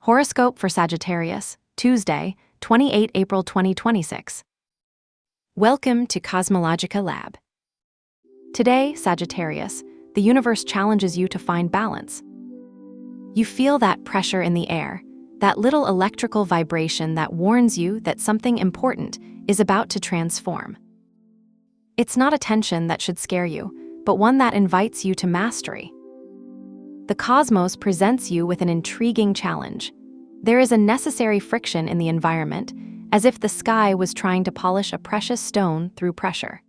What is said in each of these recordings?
Horoscope for Sagittarius, Tuesday, 28 April 2026. Welcome to CosmologicaLab. Today, Sagittarius, the universe challenges you to find balance. You feel that pressure in the air, that little electrical vibration that warns you that something important is about to transform. It's not a tension that should scare you, but one that invites you to mastery. The cosmos presents you with an intriguing challenge. There is a necessary friction in the environment, as if the sky was trying to polish a precious stone through pressure.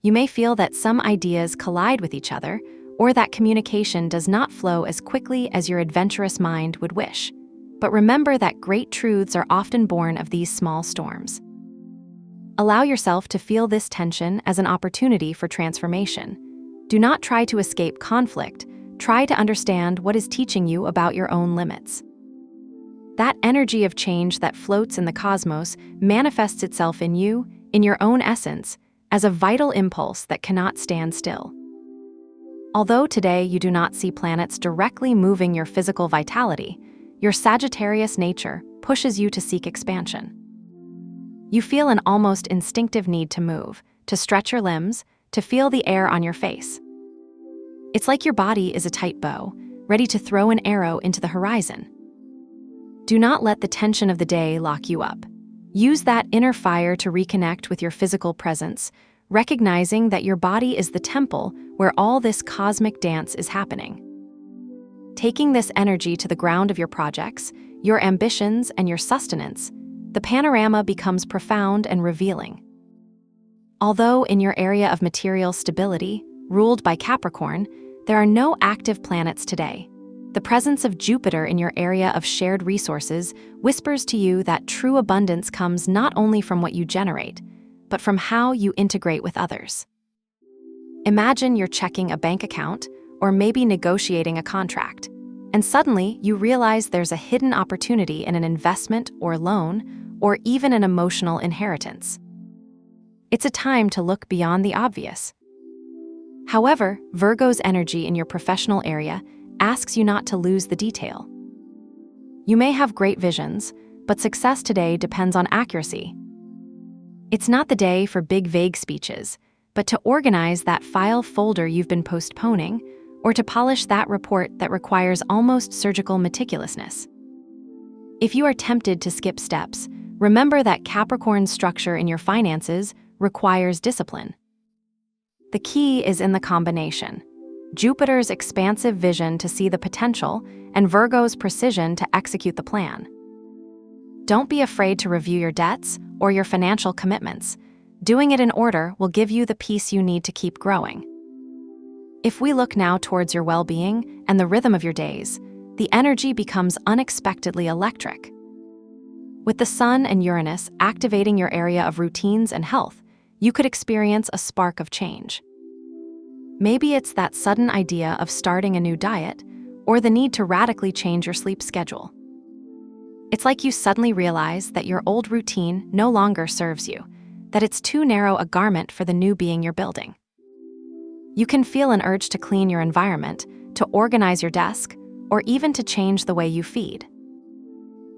You may feel that some ideas collide with each other, or that communication does not flow as quickly as your adventurous mind would wish. But remember that great truths are often born of these small storms. Allow yourself to feel this tension as an opportunity for transformation. Do not try to escape conflict. Try to understand what is teaching you about your own limits. That energy of change that floats in the cosmos manifests itself in you, in your own essence, as a vital impulse that cannot stand still. Although today you do not see planets directly moving your physical vitality, your Sagittarius nature pushes you to seek expansion. You feel an almost instinctive need to move, to stretch your limbs, to feel the air on your face. It's like your body is a tight bow, ready to throw an arrow into the horizon. Do not let the tension of the day lock you up. Use that inner fire to reconnect with your physical presence, recognizing that your body is the temple where all this cosmic dance is happening. Taking this energy to the ground of your projects, your ambitions, and your sustenance, the panorama becomes profound and revealing. Although in your area of material stability, ruled by Capricorn, there are no active planets today. The presence of Jupiter in your area of shared resources whispers to you that true abundance comes not only from what you generate, but from how you integrate with others. Imagine you're checking a bank account or maybe negotiating a contract, and suddenly you realize there's a hidden opportunity in an investment or loan, or even an emotional inheritance. It's a time to look beyond the obvious. However, Virgo's energy in your professional area asks you not to lose the detail. You may have great visions, but success today depends on accuracy. It's not the day for big, vague speeches, but to organize that file folder you've been postponing, or to polish that report that requires almost surgical meticulousness. If you are tempted to skip steps, remember that Capricorn's structure in your finances requires discipline. The key is in the combination: Jupiter's expansive vision to see the potential and Virgo's precision to execute the plan. Don't be afraid to review your debts or your financial commitments. Doing it in order will give you the peace you need to keep growing. If we look now towards your well-being and the rhythm of your days, the energy becomes unexpectedly electric. With the Sun and Uranus activating your area of routines and health, you could experience a spark of change. Maybe it's that sudden idea of starting a new diet, or the need to radically change your sleep schedule. It's like you suddenly realize that your old routine no longer serves you, that it's too narrow a garment for the new being you're building. You can feel an urge to clean your environment, to organize your desk, or even to change the way you feed.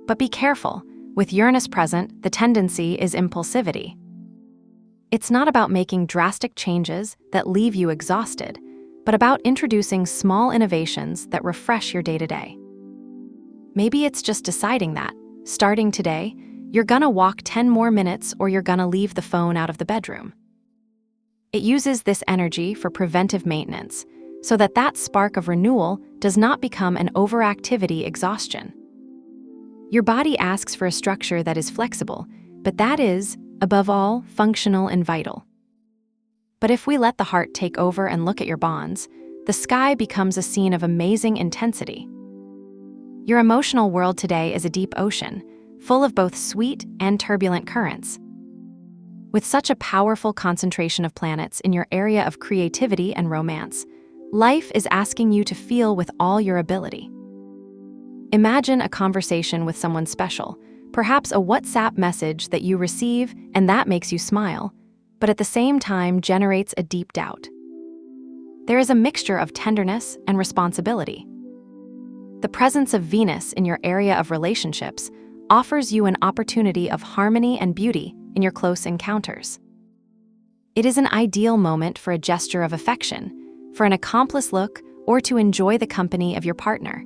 But be careful, with Uranus present, the tendency is impulsivity. It's not about making drastic changes that leave you exhausted, but about introducing small innovations that refresh your day-to-day. Maybe it's just deciding that, starting today, you're gonna walk 10 more minutes or you're gonna leave the phone out of the bedroom. It uses this energy for preventive maintenance, so that that spark of renewal does not become an overactivity exhaustion. Your body asks for a structure that is flexible, but that is, above all, functional and vital. But if we let the heart take over and look at your bonds, the sky becomes a scene of amazing intensity. Your emotional world today is a deep ocean, full of both sweet and turbulent currents. With such a powerful concentration of planets in your area of creativity and romance, life is asking you to feel with all your ability. Imagine a conversation with someone special, perhaps a WhatsApp message that you receive and that makes you smile, but at the same time generates a deep doubt. There is a mixture of tenderness and responsibility. The presence of Venus in your area of relationships offers you an opportunity of harmony and beauty in your close encounters. It is an ideal moment for a gesture of affection, for an accomplice look, or to enjoy the company of your partner.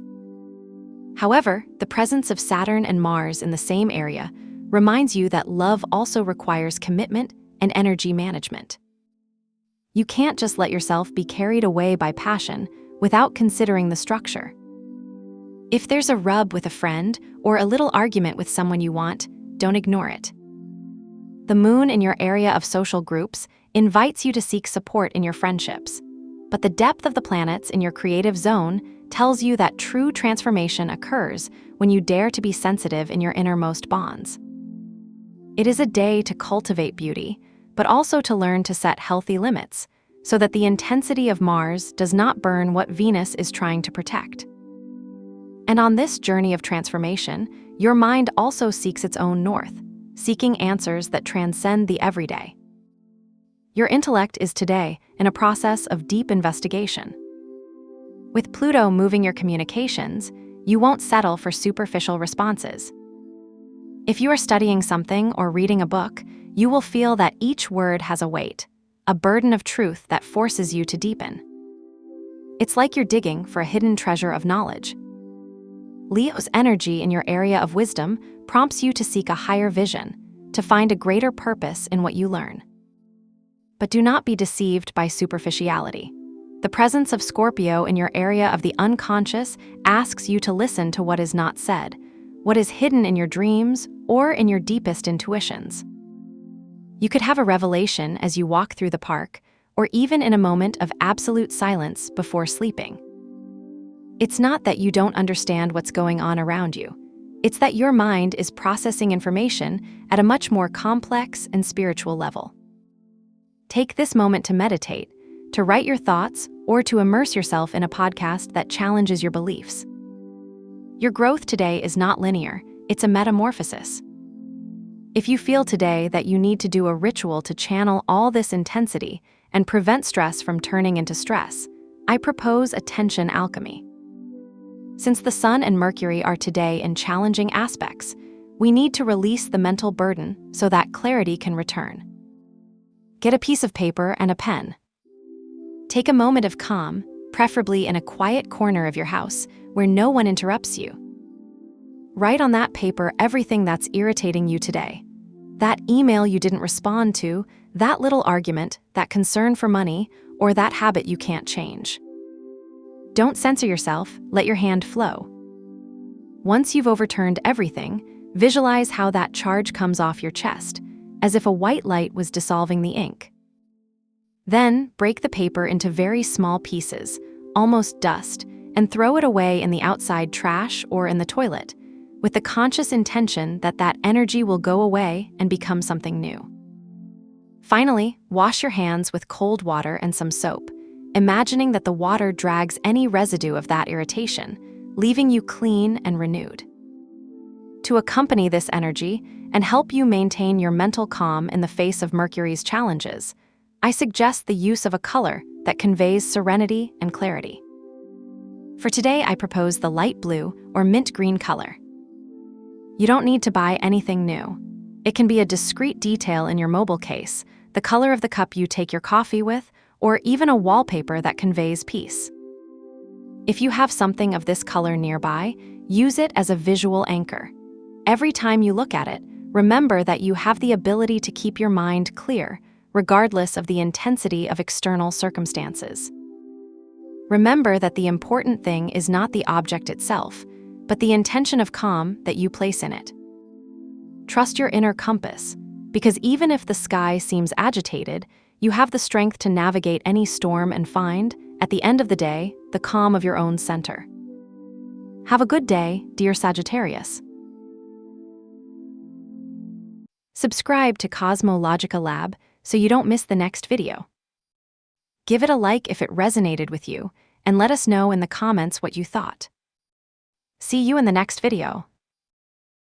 However, the presence of Saturn and Mars in the same area reminds you that love also requires commitment and energy management. You can't just let yourself be carried away by passion without considering the structure. If there's a rub with a friend or a little argument with someone you want, don't ignore it. The moon in your area of social groups invites you to seek support in your friendships, but the depth of the planets in your creative zone tells you that true transformation occurs when you dare to be sensitive in your innermost bonds. It is a day to cultivate beauty, but also to learn to set healthy limits so that the intensity of Mars does not burn what Venus is trying to protect. And on this journey of transformation, your mind also seeks its own north, seeking answers that transcend the everyday. Your intellect is today in a process of deep investigation. With Pluto moving your communications, you won't settle for superficial responses. If you are studying something or reading a book, you will feel that each word has a weight, a burden of truth that forces you to deepen. It's like you're digging for a hidden treasure of knowledge. Leo's energy in your area of wisdom prompts you to seek a higher vision, to find a greater purpose in what you learn. But do not be deceived by superficiality. The presence of Scorpio in your area of the unconscious asks you to listen to what is not said, what is hidden in your dreams or in your deepest intuitions. You could have a revelation as you walk through the park, or even in a moment of absolute silence before sleeping. It's not that you don't understand what's going on around you. It's that your mind is processing information at a much more complex and spiritual level. Take this moment to meditate, to write your thoughts, or to immerse yourself in a podcast that challenges your beliefs. Your growth today is not linear, it's a metamorphosis. If you feel today that you need to do a ritual to channel all this intensity and prevent stress from turning into stress, I propose a tension alchemy. Since the Sun and Mercury are today in challenging aspects, we need to release the mental burden so that clarity can return. Get a piece of paper and a pen. Take a moment of calm, preferably in a quiet corner of your house where no one interrupts you. Write on that paper everything that's irritating you today. That email you didn't respond to, that little argument, that concern for money, or that habit you can't change. Don't censor yourself, let your hand flow. Once you've overturned everything, visualize how that charge comes off your chest, as if a white light was dissolving the ink. Then, break the paper into very small pieces, almost dust, and throw it away in the outside trash or in the toilet, with the conscious intention that that energy will go away and become something new. Finally, wash your hands with cold water and some soap, imagining that the water drags any residue of that irritation, leaving you clean and renewed. To accompany this energy and help you maintain your mental calm in the face of Mercury's challenges, I suggest the use of a color that conveys serenity and clarity. For today, I propose the light blue or mint green color. You don't need to buy anything new. It can be a discreet detail in your mobile case, the color of the cup you take your coffee with, or even a wallpaper that conveys peace. If you have something of this color nearby, use it as a visual anchor. Every time you look at it, remember that you have the ability to keep your mind clear, regardless of the intensity of external circumstances. Remember that the important thing is not the object itself, but the intention of calm that you place in it. Trust your inner compass, because even if the sky seems agitated, you have the strength to navigate any storm and find, at the end of the day, the calm of your own center. Have a good day, dear Sagittarius. Subscribe to CosmologicaLab so you don't miss the next video. Give it a like if it resonated with you, and let us know in the comments what you thought. See you in the next video.